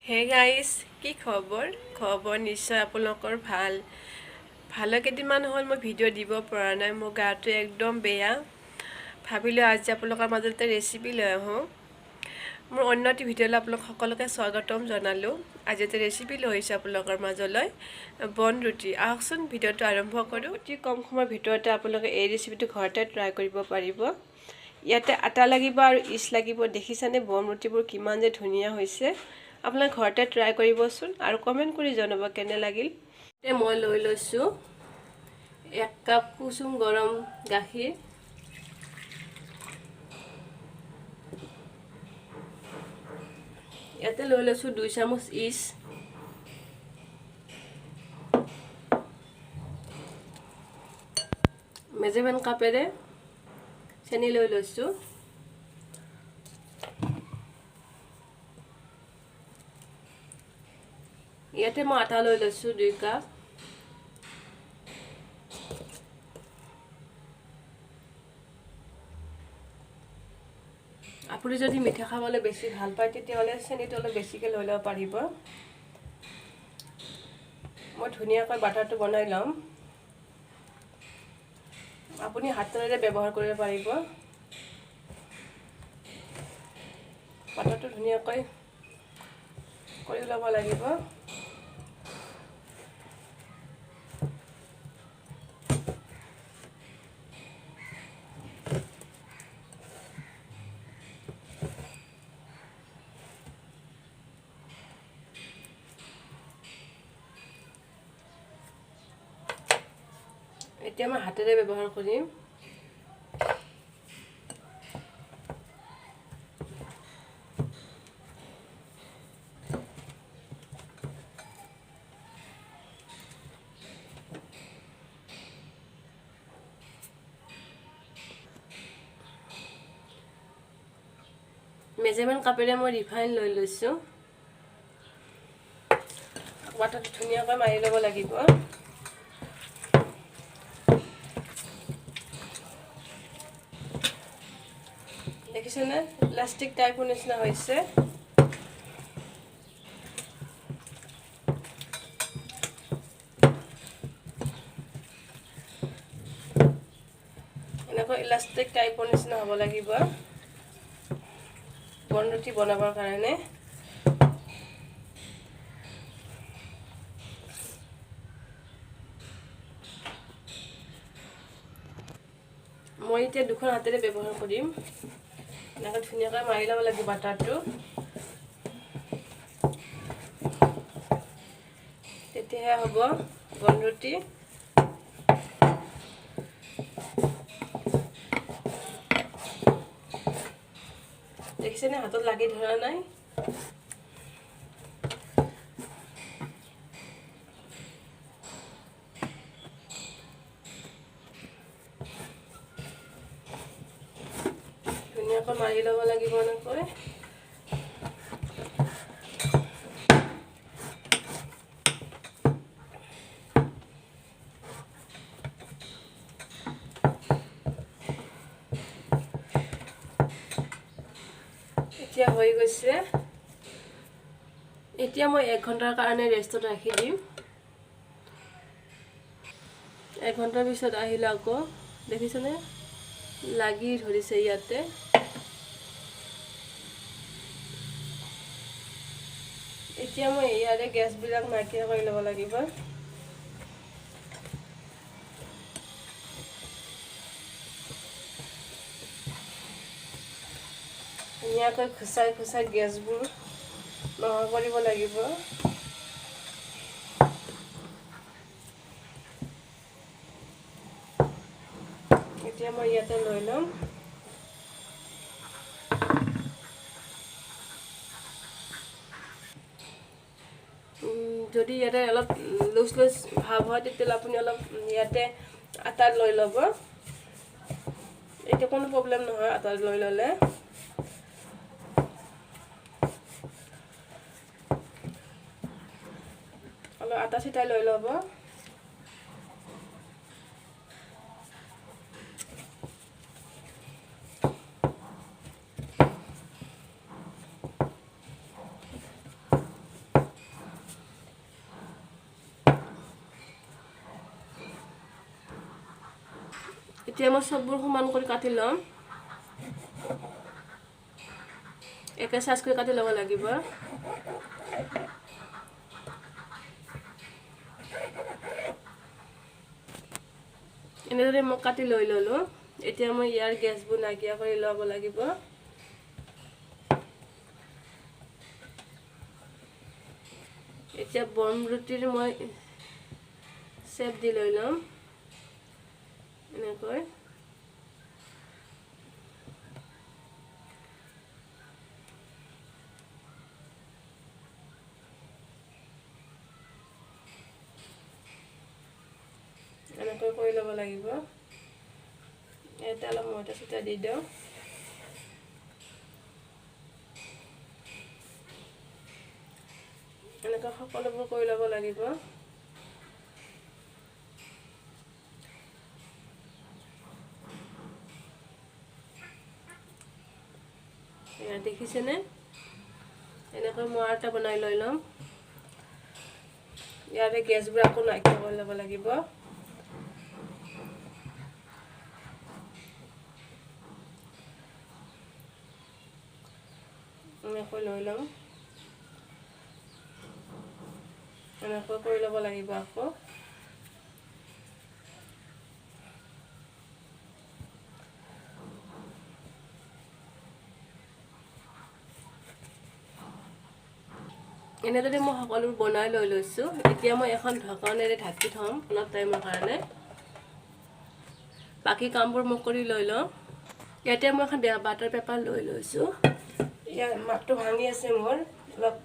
Hey guys, কি খবৰ নিশ্চয় আপোনালোকৰ ভালে কেইদিনমান হ'ল মই ভিডিঅ' দিব পৰা নাই। মোৰ গাটো একদম বেয়া। ভাবিলোঁ আজি আপোনালোকৰ মাজতে ৰেচিপি লৈ আহোঁ। মোৰ অন্য এটি ভিডিঅ'লৈ আপোনালোক সকলোকে স্বাগতম জনালোঁ। আজি এটা ৰেচিপি লৈ আহিছোঁ আপোনালোকৰ মাজলৈ, বন ৰুটি। আহকচোন ভিডিঅ'টো আৰম্ভ কৰোঁ। অতি কম সময়ৰ ভিতৰতে আপোনালোকে এই ৰেচিপিটো ঘৰতে ট্ৰাই কৰিব পাৰিব। ইয়াতে আটা লাগিব আৰু ইষ্ট লাগিব। দেখিছেনে বন ৰুটিবোৰ কিমান যে ধুনীয়া হৈছে। আপোনালোকে ঘৰতে ট্ৰাই কৰিবচোন আৰু কমেণ্ট কৰি জনাব কেনে লাগিল। মই লৈ লৈছোঁ 1 কাপ কুসুম গৰম গাখীৰ। ইয়াতে লৈ লৈছোঁ 2 চামুচ ইষ্ট, মেজাৰমেণ্ট কাপেৰে চেনি লৈ লৈছোঁ। ইয়াতে মই আটা লৈ লৈছোঁ 2 কাপ। আপুনি যদি মিঠা খাবলৈ বেছি ভাল পায় তেতিয়াহ'লে চেনিটো অলপ বেছিকৈ লৈ ল'ব পাৰিব। মই ধুনীয়াকৈ বাটাৰটো বনাই ল'ম। আপুনি হাতেৰে ব্যৱহাৰ কৰিব পাৰিব। বাটাৰটো ধুনীয়াকৈ কৰি ল'ব লাগিব। এতিয়া মই হাতেৰে ব্যৱহাৰ কৰিম। মেজাৰমেণ্ট কাপেৰে মই ৰিফাইন লৈ লৈছোঁ। বাটাৰটো ধুনীয়াকৈ মাৰি ল'ব লাগিব। দেখিছেনে প্লাষ্টিক টাইপৰ নিচিনা হৈছে। এনেকৈ ইলাষ্টিক টাইপৰ নিচিনা হ'ব লাগিব বন ৰুটি বনাবৰ কাৰণে। মই এতিয়া দুখন হাতেৰে ব্যৱহাৰ কৰিম। এনেকৈ ধুনীয়াকৈ মাৰি ল'ব লাগিব বাটাৰটো। তেতিয়াহে হ'ব বন ৰুটি। দেখিছেনে হাতত লাগি ধৰা নাই। ধুনীয়াকৈ মাৰি ল'ব লাগিব এনেকৈ। এতিয়া হৈ গৈছে। এতিয়া মই 1 ঘণ্টাৰ কাৰণে ৰেষ্টত ৰাখি দিম। 1 ঘণ্টাৰ পিছত আহিলে আকৌ দেখিছেনে লাগি ধৰিছে ইয়াতে। এতিয়া মই ইয়াৰে গেছবিলাক নাইকিয়া কৰি ল'ব লাগিব। ধুনীয়াকৈ খুচাই খুচাই গেছবোৰ নোহোৱা কৰিব লাগিব। এতিয়া মই ইয়াতে লৈ ল'ম। যদি ইয়াতে অলপ লুজ ভাৱ হয় তেতিয়াহ'লে আপুনি অলপ ইয়াতে আটা লৈ ল'ব। এতিয়া কোনো প্ৰব্লেম নহয় আটা লৈ ল'লে। অলপ আটা ছিটাই লৈ ল'ব। এতিয়া মই সববোৰ সমান কৰি কাটি লম একে সাইজ কৰি কাটি ল'ব লাগিব এনেদৰে মই কাটি লৈ ললো এতিয়া মই ইয়াৰ গেছবোৰ নাইকিয়া কৰি ল'ব লাগিব এতিয়া বম ৰুটিৰ মই শেপ দি লৈ লম এনেকৈ এনেকৈ কৰি ল'ব লাগিব এটা অলপ ময়দা ছটা দি দিওঁ এনেকৈ সকলোবোৰ কৰি ল'ব লাগিব এয়া দেখিছেনে এনেকৈ মই আটা বনাই লৈ লম ইয়াৰে গেছবোৰ আকৌ নাইকিয়া কৰি ল'ব লাগিব এনেকৈ লৈ লম এনেকৈ কৰি ল'ব লাগিব আকৌ এনেদৰে মই সকলোবোৰ বনাই লৈ লৈছোঁ এতিয়া মই এখন ঢাকনেৰে ঢাকি থম অলপ টাইমৰ কাৰণে বাকি কামবোৰ মই কৰি লৈ লওঁ ইয়াতে মই এখন বাটাৰ পেপাৰ লৈ লৈছোঁ ইয়াৰ মাতটো ভাঙি আছে মোৰ অলপ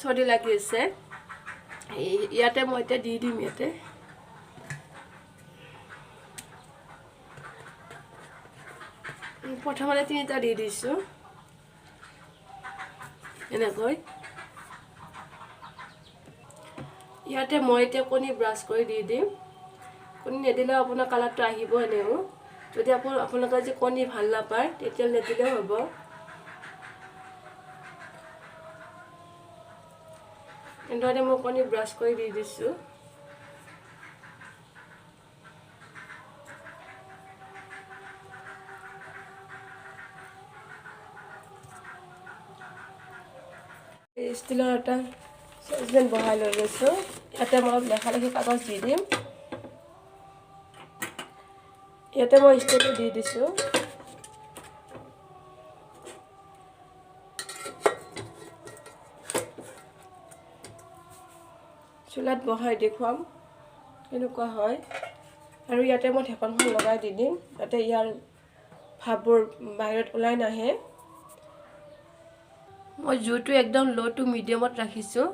চৰ্দি লাগি আছে ইয়াতে মই এতিয়া দি দিম ইয়াতে প্ৰথমতে 3টা দি দিছোঁ এনেকৈ ইয়াতে মই এতিয়া কণী ব্ৰাছ কৰি দি দিম কণী নেদিলেও আপোনাৰ কালাৰটো আহিব এনেও যদি আপোনালোকে যে কণী ভাল নাপায় তেতিয়া নেদিলেও হ'ব এনেদৰে মই কণী ব্ৰাছ কৰি দি দিছোঁ ষ্টিলৰ এটা চচপেন বহাই লৈ লৈছোঁ ইয়াতে মই লেখা লেখি কাগজ দি দিম ইয়াতে মই ষ্টিলটো দি দিছোঁ চুলাত বহাই দেখুৱাম কেনেকুৱা হয় আৰু ইয়াতে মই ঢাকনখন লগাই দি দিম যাতে ইয়াৰ ভাপবোৰ বাহিৰত ওলাই নাহে মই জুইটো একদম লো টু মিডিয়ামত ৰাখিছোঁ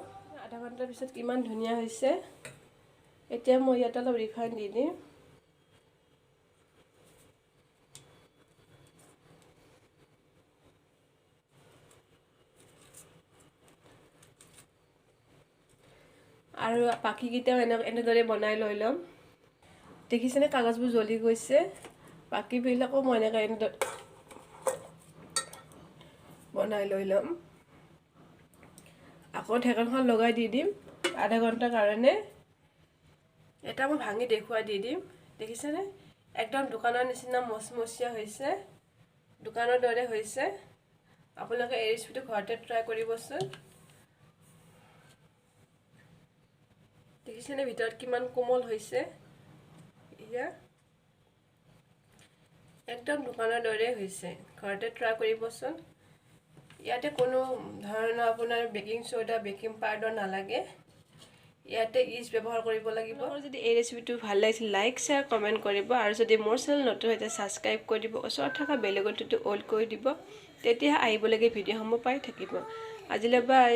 আধা ঘণ্টাৰ পিছত কিমান ধুনীয়া হৈছে এতিয়া মই ইয়াতে অলপ ৰিফাইন দি দিম আৰু বাকিকেইটাও এনেদৰে বনাই লৈ ল'ম দেখিছেনে কাগজবোৰ জ্বলি গৈছে বাকিবিলাকো মই এনেদৰে বনাই লৈ ল'ম আকৌ ঢাকনখন লগাই দি দিম আধা ঘণ্টাৰ কাৰণে এটা মই ভাঙি দেখুৱাই দি দিম দেখিছেনে একদম দোকানৰ নিচিনা মচমচীয়া হৈছে দোকানৰ দৰে হৈছে আপোনালোকে এই ৰেচিপিটো ঘৰতে ট্ৰাই কৰিবচোন দেখিছেনে ভিতৰত কিমান কোমল হৈছে ইয়া একদম দোকানৰ দৰে হৈছে ঘৰতে ট্ৰাই কৰিবচোন ইয়াতে কোনো ধৰণৰ আপোনাৰ বেকিং সোডা বেকিং পাউডাৰ নালাগে ইয়াতে ইষ্ট ব্যৱহাৰ কৰিব লাগিব যদি এই ৰেচিপিটো ভাল লাগিছিল লাইক শেয়াৰ কমেন্ট কৰিব আৰু যদি মোৰ চেনেল নতুন হয় সাবস্ক্ৰাইব কৰি দিব ওচৰত থকা বেল আইকনটো অল কৰি দিব তেতিয়া আহিবলগীয়া ভিডিঅ'সমূহ পাই থাকিব আজিলৈ বাই